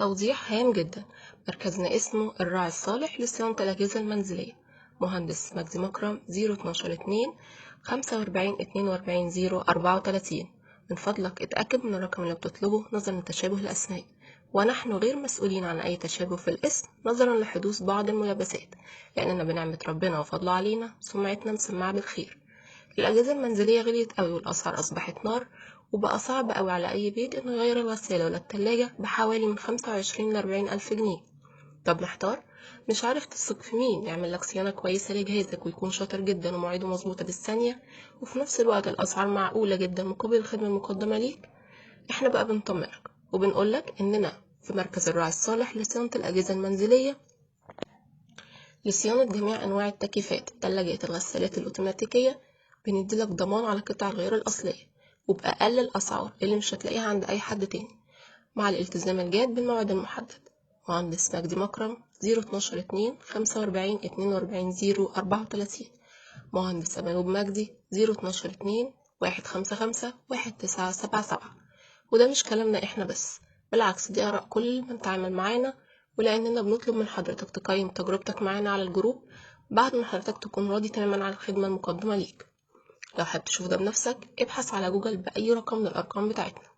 توضيح هام جدا. مركزنا اسمه الراعي الصالح لصيانة الأجهزة المنزلية. مهندس مجدي مكرم 012-2 45-42-034. من فضلك اتأكد من الرقم اللي بتطلبه نظرا لتشابه الأسماء، ونحن غير مسؤولين عن أي تشابه في الاسم نظرا لحدوث بعض الملابسات، لأننا بنعمة ربنا وفضله علينا سمعتنا مسمعة بالخير. الأجهزة المنزلية غليت أوي والأسعار أصبحت نار، وبقى صعب أوي على أي بيت إنه يغير الغسالة ولا التلاجة بحوالي من 25 ل40 ألف جنيه. طب محتار؟ مش عارف تثق في مين يعمل لك صيانة كويسة لجهازك ويكون شاطر جدا ومواعيده مظبوطة بالثانية، وفي نفس الوقت الأسعار معقولة جدا مقابل الخدمة المقدمة ليك؟ احنا بقى بنطمنك وبنقولك إننا في مركز الراعي الصالح لصيانة الأجهزة المنزلية، لصيانة جميع أنواع التكييفات، التلاجات، الغسالات الأوتوماتيكية. بنديلك ضمان على قطع الغيار الأصلية وبأقل الأسعار اللي مش هتلاقيها عند أي حد تاني، مع الالتزام الجاد بالموعد المحدد. مهندس مجدي مكرم 012-2 45-42-034. مهندس أمانوب مجدي 012-2 155-1977. وده مش كلامنا احنا بس، بالعكس دي آراء كل من تعامل معانا، ولأننا بنطلب من حضرتك تقيم تجربتك معانا على الجروب بعد ما حضرتك تكون راضي تماما عن الخدمة المقدمة ليك. لو حابب تشوف ده بنفسك ابحث على جوجل بأي رقم من الأرقام بتاعتنا.